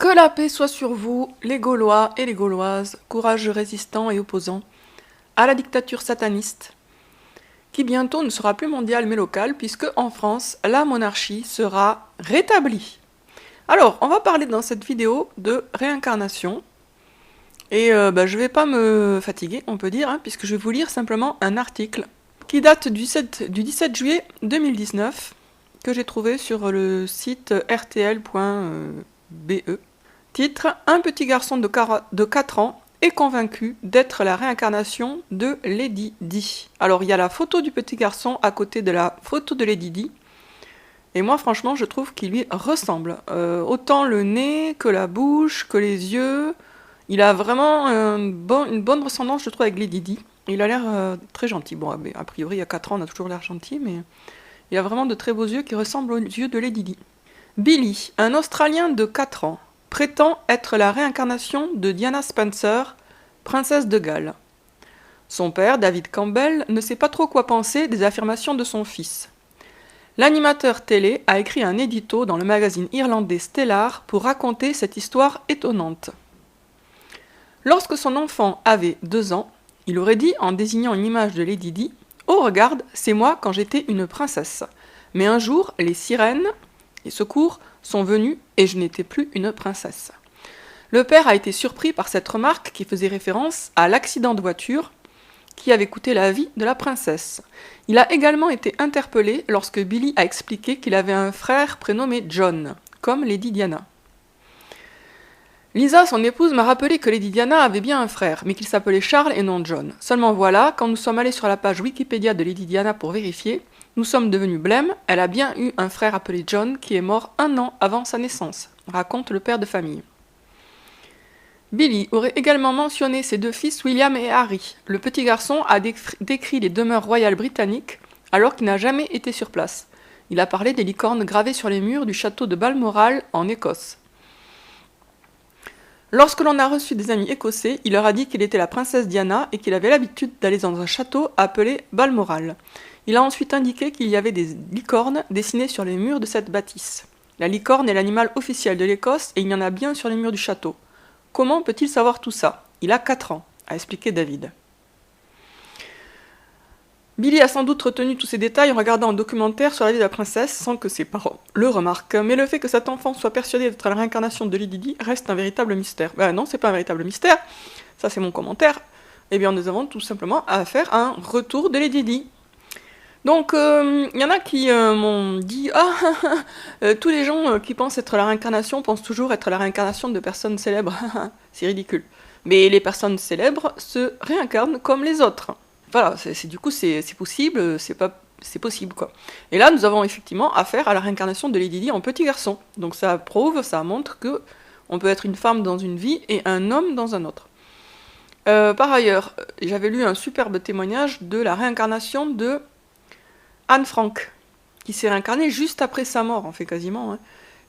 Que la paix soit sur vous, les Gaulois et les Gauloises, courageux résistants et opposants à la dictature sataniste, qui bientôt ne sera plus mondiale mais locale, puisque en France, la monarchie sera rétablie. Alors, on va parler dans cette vidéo de réincarnation, et je vais pas me fatiguer, on peut dire, puisque je vais vous lire simplement un article qui date du 17 juillet 2019, que j'ai trouvé sur le site rtl.be. Titre: Un petit garçon de 4 ans est convaincu d'être la réincarnation de Lady Di. Alors il y a la photo du petit garçon à côté de la photo de Lady Di. Et moi franchement je trouve qu'il lui ressemble. Autant le nez que la bouche, que les yeux. Il a vraiment une bonne ressemblance je trouve avec Lady Di. Il a l'air très gentil. Bon a priori il y a 4 ans on a toujours l'air gentil, mais il a vraiment de très beaux yeux qui ressemblent aux yeux de Lady Di. Billy, un Australien de 4 ans, prétend être la réincarnation de Diana Spencer, princesse de Galles. Son père, David Campbell, ne sait pas trop quoi penser des affirmations de son fils. L'animateur télé a écrit un édito dans le magazine irlandais Stellar pour raconter cette histoire étonnante. Lorsque son enfant avait 2 ans, il aurait dit en désignant une image de Lady Di : « Oh regarde, c'est moi quand j'étais une princesse. Mais un jour, les sirènes, les secours, sont venus et je n'étais plus une princesse. » Le père a été surpris par cette remarque qui faisait référence à l'accident de voiture qui avait coûté la vie de la princesse. Il a également été interpellé lorsque Billy a expliqué qu'il avait un frère prénommé John, comme Lady Diana. Lisa, son épouse, m'a rappelé que Lady Diana avait bien un frère, mais qu'il s'appelait Charles et non John. Seulement voilà, quand nous sommes allés sur la page Wikipédia de Lady Diana pour vérifier, nous sommes devenus blêmes, elle a bien eu un frère appelé John qui est mort 1 an avant sa naissance, raconte le père de famille. Billy aurait également mentionné ses 2 fils William et Harry. Le petit garçon a décrit les demeures royales britanniques alors qu'il n'a jamais été sur place. Il a parlé des licornes gravées sur les murs du château de Balmoral en Écosse. Lorsque l'on a reçu des amis écossais, il leur a dit qu'il était la princesse Diana et qu'il avait l'habitude d'aller dans un château appelé Balmoral. Il a ensuite indiqué qu'il y avait des licornes dessinées sur les murs de cette bâtisse. La licorne est l'animal officiel de l'Écosse et il y en a bien sur les murs du château. Comment peut-il savoir tout ça ? Il a 4 ans, a expliqué David. Billy a sans doute retenu tous ces détails en regardant un documentaire sur la vie de la princesse sans que ses parents le remarquent. Mais le fait que cet enfant soit persuadé d'être la réincarnation de Lady Di reste un véritable mystère. Non, c'est pas un véritable mystère, ça c'est mon commentaire. Eh bien nous avons tout simplement à faire un retour de Lady Di. Donc, il y en a qui m'ont dit « Ah, tous les gens qui pensent être la réincarnation pensent toujours être la réincarnation de personnes célèbres. C'est ridicule. Mais les personnes célèbres se réincarnent comme les autres. » Voilà, du coup, c'est possible, c'est possible, quoi. Et là, nous avons effectivement affaire à la réincarnation de Lady Di en petit garçon. Donc ça montre que on peut être une femme dans une vie et un homme dans un autre. Par ailleurs, j'avais lu un superbe témoignage de la réincarnation de Anne Frank, qui s'est réincarnée juste après sa mort, en fait, quasiment.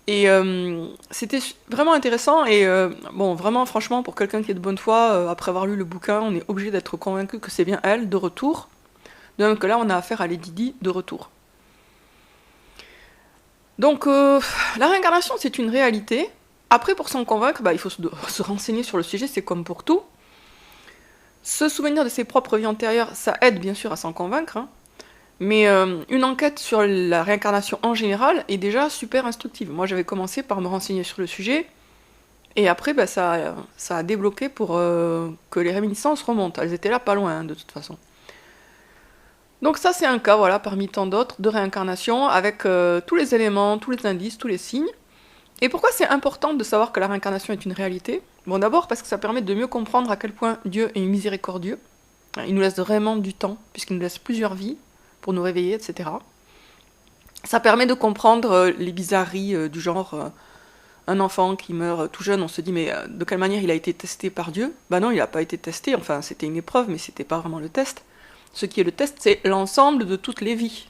Et c'était vraiment intéressant, et vraiment, franchement, pour quelqu'un qui est de bonne foi, après avoir lu le bouquin, on est obligé d'être convaincu que c'est bien elle, de retour. De même que là, on a affaire à Lady Di, de retour. Donc, la réincarnation, c'est une réalité. Après, pour s'en convaincre, il faut se renseigner sur le sujet, c'est comme pour tout. Se souvenir de ses propres vies antérieures, ça aide bien sûr à s'en convaincre, mais une enquête sur la réincarnation en général est déjà super instructive. Moi j'avais commencé par me renseigner sur le sujet, et après ça a débloqué pour que les réminiscences remontent. Elles étaient là pas loin de toute façon. Donc ça c'est un cas, voilà, parmi tant d'autres, de réincarnation, avec tous les éléments, tous les indices, tous les signes. Et pourquoi c'est important de savoir que la réincarnation est une réalité ? Bon, d'abord parce que ça permet de mieux comprendre à quel point Dieu est miséricordieux. Il nous laisse vraiment du temps, puisqu'il nous laisse plusieurs vies pour nous réveiller, etc. Ça permet de comprendre les bizarreries du genre un enfant qui meurt tout jeune, on se dit mais de quelle manière il a été testé par Dieu ? Non, il n'a pas été testé, enfin c'était une épreuve, mais c'était pas vraiment le test. Ce qui est le test, c'est l'ensemble de toutes les vies.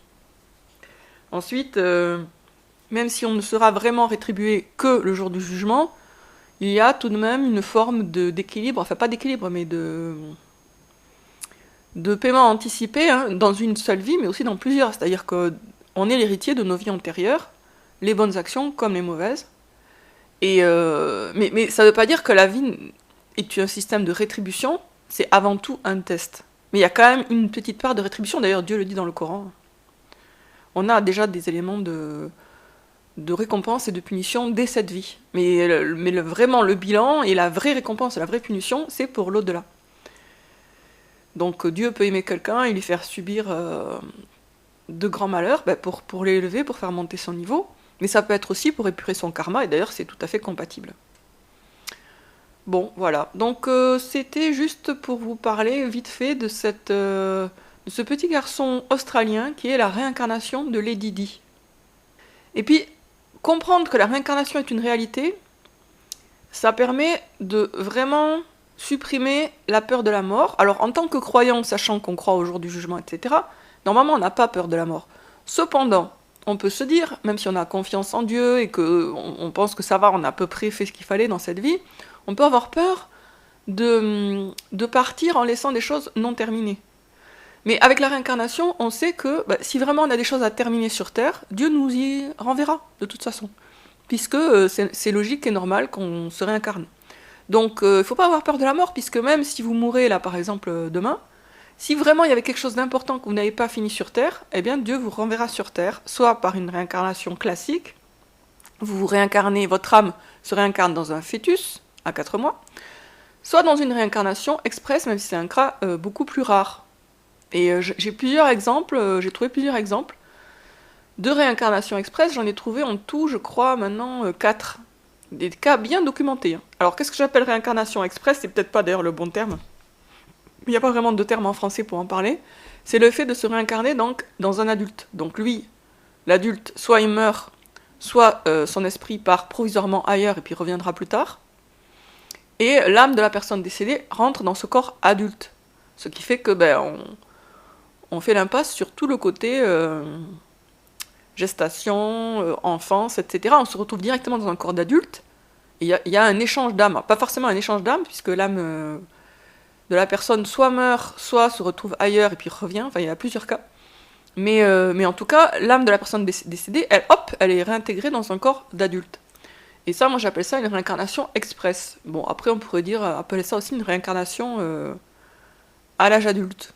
Ensuite, même si on ne sera vraiment rétribué que le jour du jugement, il y a tout de même une forme d'équilibre, enfin pas d'équilibre, mais de paiement anticipé dans une seule vie, mais aussi dans plusieurs. C'est-à-dire qu'on est l'héritier de nos vies antérieures, les bonnes actions comme les mauvaises. Mais ça ne veut pas dire que la vie est un système de rétribution, c'est avant tout un test. Mais il y a quand même une petite part de rétribution, d'ailleurs Dieu le dit dans le Coran. On a déjà des éléments de récompense et de punition dès cette vie. Vraiment le bilan et la vraie récompense et la vraie punition, c'est pour l'au-delà. Donc Dieu peut aimer quelqu'un et lui faire subir de grands malheurs pour l'élever, pour faire monter son niveau, mais ça peut être aussi pour épurer son karma, et d'ailleurs c'est tout à fait compatible. Bon, voilà. Donc c'était juste pour vous parler vite fait de ce petit garçon australien qui est la réincarnation de Lady Di. Et puis, comprendre que la réincarnation est une réalité, ça permet de vraiment supprimer la peur de la mort. Alors, en tant que croyant, sachant qu'on croit au jour du jugement, etc., normalement, on n'a pas peur de la mort. Cependant, on peut se dire, même si on a confiance en Dieu et qu'on pense que ça va, on a à peu près fait ce qu'il fallait dans cette vie, on peut avoir peur de partir en laissant des choses non terminées. Mais avec la réincarnation, on sait que si vraiment on a des choses à terminer sur Terre, Dieu nous y renverra, de toute façon. Puisque c'est logique et normal qu'on se réincarne. Donc il ne faut pas avoir peur de la mort, puisque même si vous mourrez là, par exemple, demain, si vraiment il y avait quelque chose d'important que vous n'avez pas fini sur Terre, eh bien Dieu vous renverra sur Terre, soit par une réincarnation classique, vous vous réincarnez, votre âme se réincarne dans un fœtus, à 4 mois, soit dans une réincarnation express, même si c'est un cas beaucoup plus rare. Et j'ai trouvé plusieurs exemples de réincarnation express, j'en ai trouvé en tout, je crois, maintenant 4. Des cas bien documentés. Alors, qu'est-ce que j'appelle réincarnation express? C'est peut-être pas d'ailleurs le bon terme. Il n'y a pas vraiment de terme en français pour en parler. C'est le fait de se réincarner donc dans un adulte. Donc lui, l'adulte, soit il meurt, soit son esprit part provisoirement ailleurs et puis reviendra plus tard. Et l'âme de la personne décédée rentre dans ce corps adulte. Ce qui fait que on fait l'impasse sur tout le côté gestation, enfance, etc. On se retrouve directement dans un corps d'adulte. Il y a un échange d'âme. Pas forcément un échange d'âme, puisque l'âme de la personne soit meurt, soit se retrouve ailleurs et puis revient. Enfin, il y a plusieurs cas. Mais en tout cas, l'âme de la personne décédée, elle est réintégrée dans un corps d'adulte. Et ça, moi, j'appelle ça une réincarnation express. Bon, après, on pourrait appeler ça aussi une réincarnation à l'âge adulte.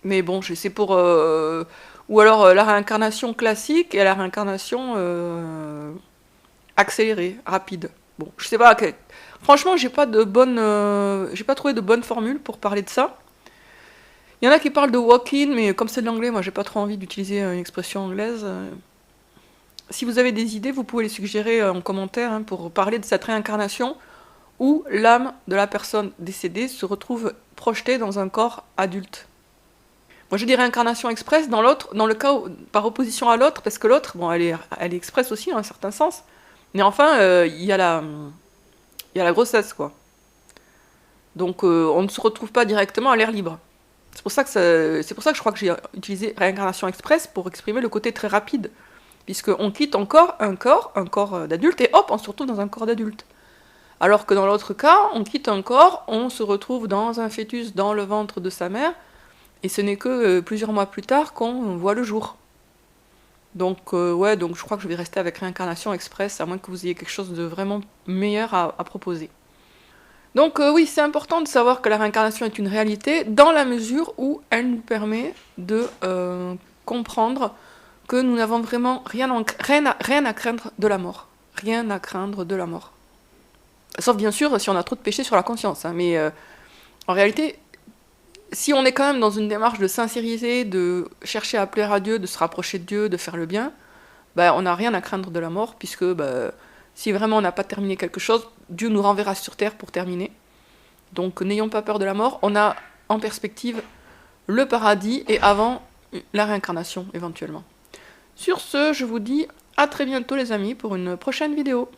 Mais bon, c'est pour... ou alors la réincarnation classique et la réincarnation accélérée, rapide. Bon, je sais pas... Franchement, j'ai pas trouvé de bonne formule pour parler de ça. Il y en a qui parlent de walk-in, mais comme c'est de l'anglais, moi j'ai pas trop envie d'utiliser une expression anglaise. Si vous avez des idées, vous pouvez les suggérer en commentaire pour parler de cette réincarnation où l'âme de la personne décédée se retrouve projetée dans un corps adulte. Moi je dis réincarnation express dans le cas par opposition à l'autre, parce que l'autre, bon, elle est express aussi dans un certain sens, mais enfin il y a la grossesse, quoi. Donc on ne se retrouve pas directement à l'air libre. C'est pour ça que je crois que j'ai utilisé réincarnation express pour exprimer le côté très rapide, puisqu'on quitte encore un corps d'adulte, et hop, on se retrouve dans un corps d'adulte. Alors que dans l'autre cas, on quitte un corps, on se retrouve dans un fœtus dans le ventre de sa mère, et ce n'est que plusieurs mois plus tard qu'on voit le jour. Donc je crois que je vais rester avec réincarnation express, à moins que vous ayez quelque chose de vraiment meilleur à proposer. Donc oui, c'est important de savoir que la réincarnation est une réalité, dans la mesure où elle nous permet de comprendre que nous n'avons vraiment rien à craindre de la mort. Rien à craindre de la mort. Sauf bien sûr si on a trop de péchés sur la conscience, mais en réalité, si on est quand même dans une démarche de sincérité, de chercher à plaire à Dieu, de se rapprocher de Dieu, de faire le bien, on n'a rien à craindre de la mort, puisque si vraiment on n'a pas terminé quelque chose, Dieu nous renverra sur terre pour terminer. Donc n'ayons pas peur de la mort, on a en perspective le paradis et avant la réincarnation éventuellement. Sur ce, je vous dis à très bientôt les amis pour une prochaine vidéo.